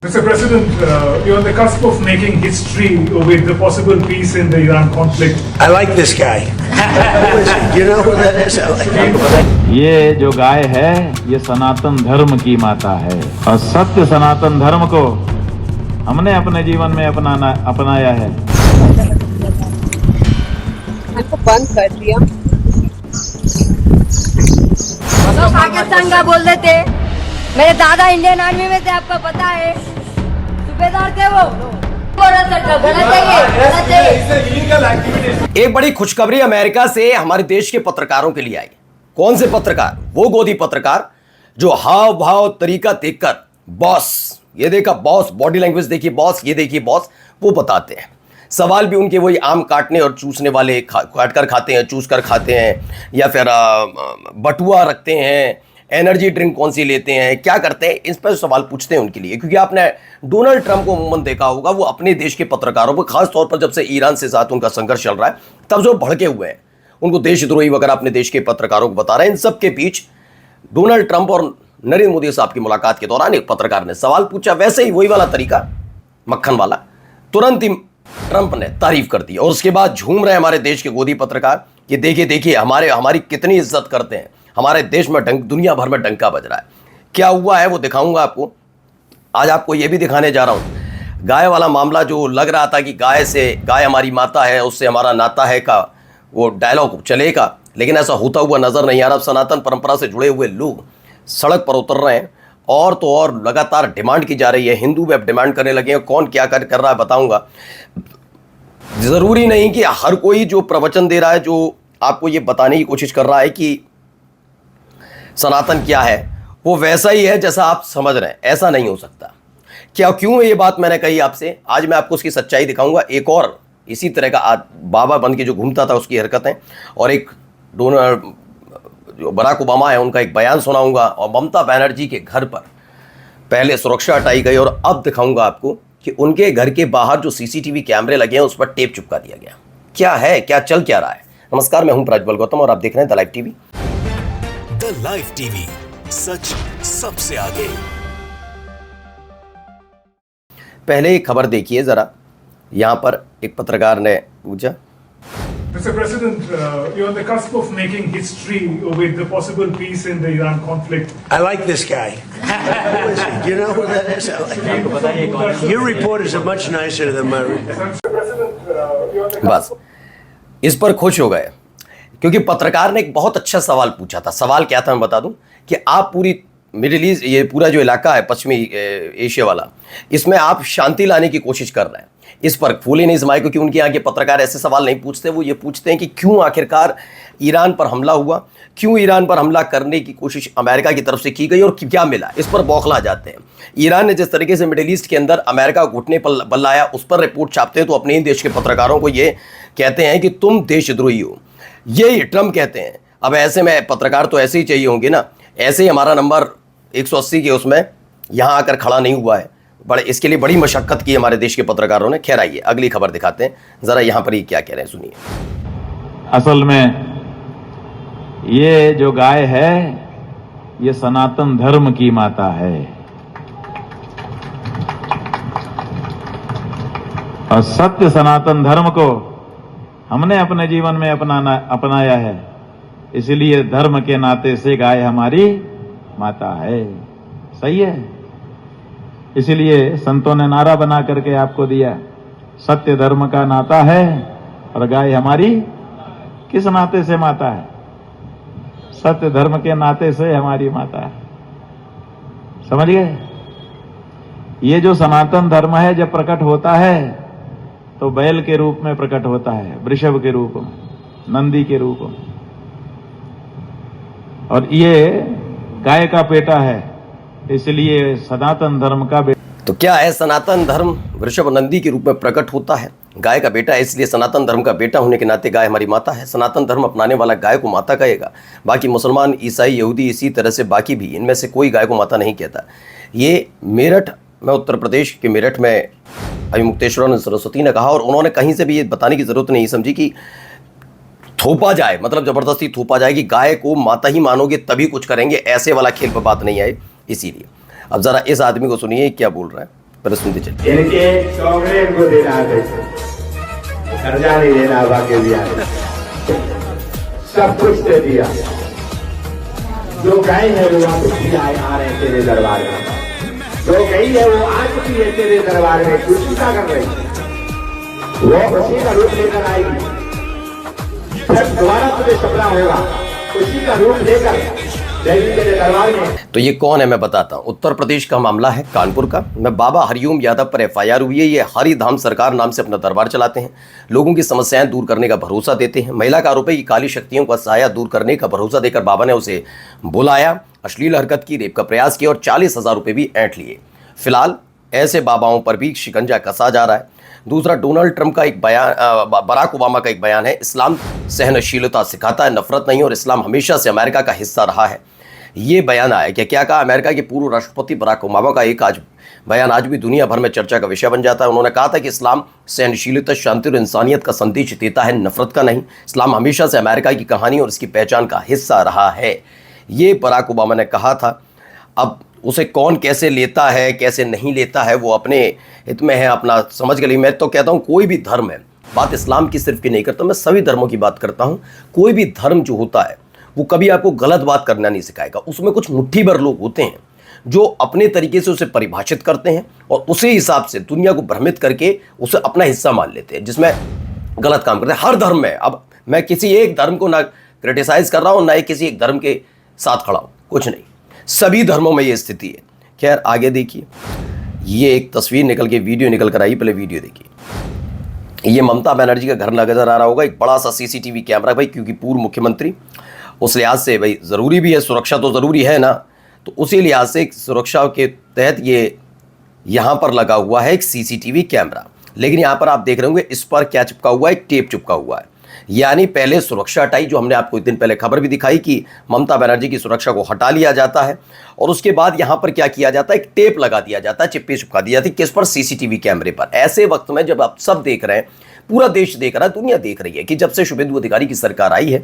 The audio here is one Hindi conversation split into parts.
Mr. President, you're on the cusp of making history with the possible peace in the Iran conflict. I like this guy. Who is he? Do you know who that is? I like ये जो गाय है ये सनातन धर्म की माता है और सत्य सनातन धर्म को हमने अपने जीवन में अपनाया है। हमको बंद कर दिया। तो पाकिस्तान का बोल देते। मेरे दादा इंडियन आर्मी में थे, आपको पता है, सूबेदार थे वो। एक बड़ी खुशखबरी अमेरिका से हमारे देश के पत्रकारों के लिए आई। कौन से पत्रकार? वो गोदी पत्रकार जो हाव भाव तरीका देखकर बॉस, ये देखा बॉस, बॉडी लैंग्वेज देखिए बॉस, ये देखिए बॉस, वो बताते हैं। सवाल भी उनके वही आम काटने और चूसने वाले, काट कर खाते हैं, चूस कर खाते हैं, या फिर बटुआ रखते हैं, एनर्जी ड्रिंक कौन सी लेते हैं, क्या करते हैं, इस पर सवाल पूछते हैं उनके लिए। क्योंकि आपने डोनाल्ड ट्रंप को अमूमन देखा होगा, वो अपने देश के पत्रकारों पर, खास तौर पर जब से ईरान से साथ उनका संघर्ष चल रहा है, तब से वो भड़के हुए हैं, उनको देशद्रोही वगैरह अपने देश के पत्रकारों को बता रहे हैं। इन सब के बीच डोनाल्ड ट्रंप और नरेंद्र मोदी साहब की मुलाकात के दौरान एक पत्रकार ने सवाल पूछा, वैसे ही वही वाला तरीका, मक्खन वाला। तुरंत ही ट्रंप ने तारीफ कर दी और उसके बाद झूम रहे हमारे देश के गोदी पत्रकार कि देखिए देखिए हमारी कितनी इज्जत करते हैं, हमारे देश में दुनिया भर में डंका बज रहा है। क्या हुआ है वो दिखाऊंगा आपको। आज आपको ये भी दिखाने जा रहा हूं, गाय वाला मामला जो लग रहा था कि गाय हमारी माता है, उससे हमारा नाता है का वो डायलॉग चलेगा, लेकिन ऐसा होता हुआ नजर नहीं आ रहा। सनातन परंपरा से जुड़े हुए लोग सड़क पर उतर रहे हैं और तो और लगातार डिमांड की जा रही है। हिंदू भी अब डिमांड करने लगे हैं। कौन क्या कर रहा है बताऊंगा। जरूरी नहीं कि हर कोई जो प्रवचन दे रहा है, जो आपको ये बताने की कोशिश कर रहा है कि सनातन क्या है, वो वैसा ही है जैसा आप समझ रहे हैं। ऐसा नहीं हो सकता। क्यों ये बात मैंने कही आपसे, आज मैं आपको उसकी सच्चाई दिखाऊंगा। एक और इसी तरह का बाबा बन के जो घूमता था उसकी हरकतें, और एक जो बराक ओबामा है उनका एक बयान सुनाऊंगा, और ममता बनर्जी के घर पर पहले सुरक्षा हटाई गई और अब दिखाऊंगा आपको कि उनके घर के बाहर जो सीसीटीवी कैमरे लगे हैं उस पर टेप चिपका दिया गया। क्या है, क्या चल क्या रहा है। नमस्कार, मैं हूं प्रज्वल गौतम और आप देख रहे हैं the live TV. The live TV, सच सबसे आगे। पहले एक खबर देखिए जरा। यहां पर एक पत्रकार ने पूछा, Mr. President, you're on the cusp of making history with the possible peace in the Iran conflict. I like this guy. Who is he? Do you know who that is? I like Your reporters are much nicer than my reporters. Mr. President, you're on the बस इस पर खुश हो गए क्योंकि पत्रकार ने एक बहुत अच्छा सवाल पूछा था। सवाल क्या था मैं बता दूं कि आप पूरी मिडिल ईस्ट, ये पूरा जो इलाका है पश्चिमी एशिया वाला, इसमें आप शांति लाने की कोशिश कर रहे हैं। इस पर फूले नहीं समाये क्योंकि उनके यहाँ के पत्रकार ऐसे सवाल नहीं पूछते। वो ये पूछते हैं कि क्यों आखिरकार ईरान पर हमला हुआ, क्यों ईरान पर हमला करने की कोशिश अमेरिका की तरफ से की गई और क्या मिला। इस पर बौखला जाते हैं। ईरान ने जिस तरीके से मिडिल ईस्ट के अंदर अमेरिका को घुटने पर बल लाया, उस पर रिपोर्ट छापते हैं तो अपने ही देश के पत्रकारों को ये कहते हैं कि तुम देशद्रोही हो। यही ट्रंप कहते हैं। अब ऐसे में पत्रकार तो ऐसे ही चाहिए होंगे ना। ऐसे ही हमारा नंबर 180 के उसमें यहाँ आकर खड़ा नहीं हुआ है। इसके लिए बड़ी मशक्कत की हमारे देश के पत्रकारों ने। खैर आइए अगली खबर दिखाते हैं जरा। यहाँ पर ये क्या कह रहे हैं सुनिए। असल में ये जो गाय है ये सनातन धर्म की माता है और सत्य सनातन धर्म को हमने अपने जीवन में अपनाया है। इसलिए धर्म के नाते से गाय हमारी माता है। सही है। इसलिए संतों ने नारा बना करके आपको दिया, सत्य धर्म का नाता है और गाय हमारी किस नाते से माता है? सत्य धर्म के नाते से हमारी माता है। समझ गए? ये जो सनातन धर्म है जब प्रकट होता है तो बैल के रूप में प्रकट होता है, वृषभ के रूप में, नंदी के रूप में, और ये गाय का बेटा है। इसलिए सनातन धर्म का बेटा। तो क्या है, सनातन धर्म वृषभ नंदी के रूप में प्रकट होता है, गाय का बेटा है। इसलिए सनातन धर्म का बेटा होने के नाते गाय हमारी माता है। सनातन धर्म अपनाने वाला गाय को माता कहेगा। बाकी मुसलमान, ईसाई, यहूदी, इसी तरह से बाकी भी, इनमें से कोई गाय को माता नहीं कहता। ये मेरठ में, उत्तर प्रदेश के मेरठ में अभी मुक्तेश्वर सरस्वती ने कहा, और उन्होंने कहीं से भी ये बताने की जरूरत नहीं समझी कि थोपा जाए, मतलब जबरदस्ती थोपा जाए कि गाय को माता ही मानोगे तभी कुछ करेंगे, ऐसे वाला खेल पर बात नहीं आए। इसीलिए अब जरा इस आदमी को सुनिए क्या बोल रहा है। पर सुनते चलिए। इनके सौगरे इनको देना है, कर्जा नहीं देना, बाकी दिया सब कुछ दे दिया। जो गए हैं वो वापस भी आ रहे हैं तेरे दरबार में, जो गई है वो आ चुकी है तेरे दरबार में, कुछ क्या कर रही है, वो उसी का रूप लेकर आएगी। फिर दोबारा तुझे सपना होगा, उसी का रूप लेकर जाएगी तेरे दरबार में। तो ये कौन है मैं बताता हूँ। उत्तर प्रदेश का मामला है, कानपुर का। मैं बाबा हरिओम यादव पर FIR हुई है। ये हरिधाम सरकार नाम से अपना दरबार चलाते हैं, लोगों की समस्याएं दूर करने का भरोसा देते हैं। महिला का आरोप है कि काली शक्तियों का साया दूर करने का भरोसा देकर बाबा ने उसे बुलाया, अश्लील हरकत की, रेप का प्रयास किया और 40,000 रुपये भी ऐंठ लिए। फिलहाल ऐसे बाबाओं पर भी शिकंजा कसा जा रहा है। दूसरा, डोनाल्ड ट्रंप का एक बयान, बराक ओबामा का एक बयान है, इस्लाम सहनशीलता सिखाता है, नफरत नहीं, और इस्लाम हमेशा से अमेरिका का हिस्सा रहा है। ये बयान आया कि क्या कहा अमेरिका के पूर्व राष्ट्रपति बराक ओबामा का एक बयान आज भी दुनिया भर में चर्चा का विषय बन जाता है। उन्होंने कहा था कि इस्लाम सहनशीलता, शांति और इंसानियत का संदेश देता है, नफरत का नहीं। इस्लाम हमेशा से अमेरिका की कहानी और इसकी पहचान का हिस्सा रहा है, ये बराक ओबामा ने कहा था। अब उसे कौन कैसे लेता है, कैसे नहीं लेता है, वो अपने हित में है, अपना समझ के लिए। मैं तो कहता हूँ कोई भी धर्म है, बात इस्लाम की सिर्फ की नहीं करता, मैं सभी धर्मों की बात करता हूँ। कोई भी धर्म जो होता है वो कभी आपको गलत बात करना नहीं सिखाएगा। उसमें कुछ मुट्ठी भर लोग होते हैं जो अपने तरीके से उसे परिभाषित करते हैं और उसी हिसाब से दुनिया को भ्रमित करके उसे अपना हिस्सा मान लेते हैं, जिसमें गलत काम करते हैं। हर धर्म में, अब मैं किसी एक धर्म को ना क्रिटिसाइज कर रहा हूँ, ना ही किसी एक धर्म के साथ खड़ा हूँ, कुछ नहीं, सभी धर्मों में ये स्थिति है। खैर आगे देखिए, ये एक तस्वीर निकल के वीडियो निकल कर आई, पहले वीडियो देखिए। ये ममता बनर्जी का घर नजर आ रहा होगा, एक बड़ा सा CCTV कैमरा भाई, क्योंकि पूर्व मुख्यमंत्री, उस लिहाज से भाई ज़रूरी भी है, सुरक्षा तो ज़रूरी है ना, तो उसी लिहाज से सुरक्षा के तहत ये यहाँ पर लगा हुआ है एक CCTV कैमरा। लेकिन यहाँ पर आप देख रहे होंगे इस पर क्या चिपका हुआ है, एक टेप चिपका हुआ है। यानी पहले सुरक्षा हटाई, जो हमने आपको एक दिन पहले खबर भी दिखाई कि ममता बनर्जी की सुरक्षा को हटा लिया जाता है, और उसके बाद यहाँ पर क्या किया जाता है, एक टेप लगा दिया जाता है, चिप्पी चिपका दी जाती है, किस पर, CCTV कैमरे पर। ऐसे वक्त में जब आप सब देख रहे हैं, पूरा देश देख रहा है, दुनिया देख रही है कि जब से शुभेंदु अधिकारी की सरकार आई है,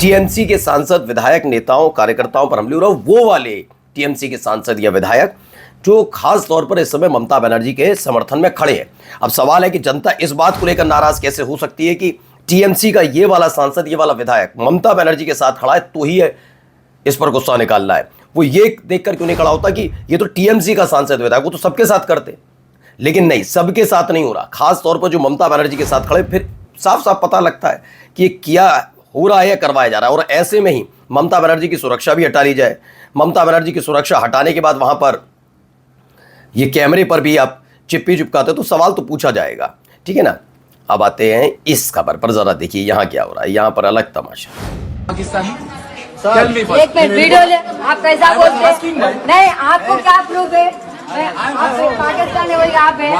TMC के सांसद, विधायक, नेताओं, कार्यकर्ताओं पर हमले हो रहे हो, वो वाले TMC के सांसद या विधायक जो खास तौर पर इस समय ममता बनर्जी के समर्थन में खड़े हैं। अब सवाल है कि जनता इस बात को लेकर नाराज कैसे हो सकती है कि TMC का ये वाला सांसद, ये वाला विधायक ममता बनर्जी के साथ खड़ा है तो ही है इस पर गुस्सा निकालना है। वो ये देखकर क्यों नहीं खड़ा होता कि ये तो TMC का सांसद विधायक, वो तो सबके साथ करते, लेकिन नहीं, सबके साथ नहीं हो रहा, खास तौर पर जो ममता बनर्जी के साथ खड़े, फिर साफ साफ पता लगता है कि ये क्या हो रहा है या करवाया जा रहा है। और ऐसे में ही ममता बनर्जी की सुरक्षा भी हटा ली जाए, ममता बनर्जी की सुरक्षा हटाने के बाद वहां पर ये कैमरे पर भी आप चिप्पी चिपकाते तो सवाल तो पूछा जाएगा, ठीक है ना। अब आते हैं इस खबर पर, जरा देखिए यहाँ क्या हो रहा है। यहाँ पर अलग तमाशा। एक मिनट वीडियो ले, आप कैसा बोलते नहीं, आपको क्या प्रूफ है? आप पाकिस्तान है, बोलिए आप है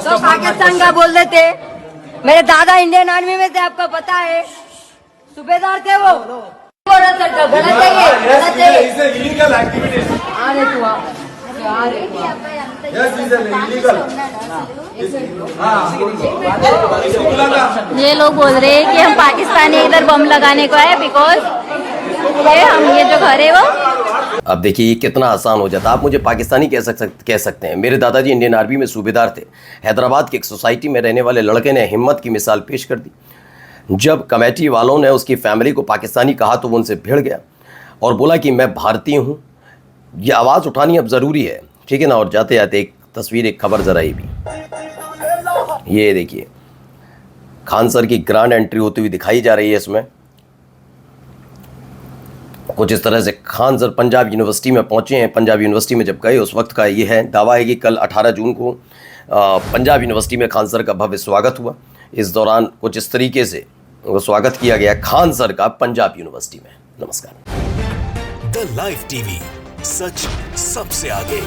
तो पाकिस्तान का बोल देते। मेरे दादा इंडियन आर्मी में थे, आपको पता है, सूबेदार थे वो। गलत है ये लोग बोल रहे हैं कि हम पाकिस्तानी इधर बम लगाने को है, बिकॉज ये जो घर है वो। अब देखिए ये कितना आसान हो जाता, आप मुझे पाकिस्तानी कह सकते हैं। मेरे दादाजी इंडियन आर्मी में सूबेदार थे। हैदराबाद की एक सोसाइटी में रहने वाले लड़के ने हिम्मत की मिसाल पेश कर दी। जब कमेटी वालों ने उसकी फैमिली को पाकिस्तानी कहा तो वो उनसे भिड़ गया और बोला कि मैं भारतीय हूँ। ये आवाज़ उठानी अब ज़रूरी है, ठीक है ना। और जाते जाते एक तस्वीर, एक खबर ज़रा ही भी, ये देखिए खान सर की ग्रांड एंट्री होती हुई दिखाई जा रही है। इसमें कुछ इस तरह से खान सर पंजाब यूनिवर्सिटी में पहुंचे हैं। पंजाब यूनिवर्सिटी में जब गए उस वक्त का ये है, दावा है कि कल 18 जून को पंजाब यूनिवर्सिटी में खान सर का भव्य स्वागत हुआ। इस दौरान कुछ इस तरीके से वो स्वागत किया गया खान सर का पंजाब यूनिवर्सिटी में। नमस्कार। द लाइव टीवी, सच सबसे आगे।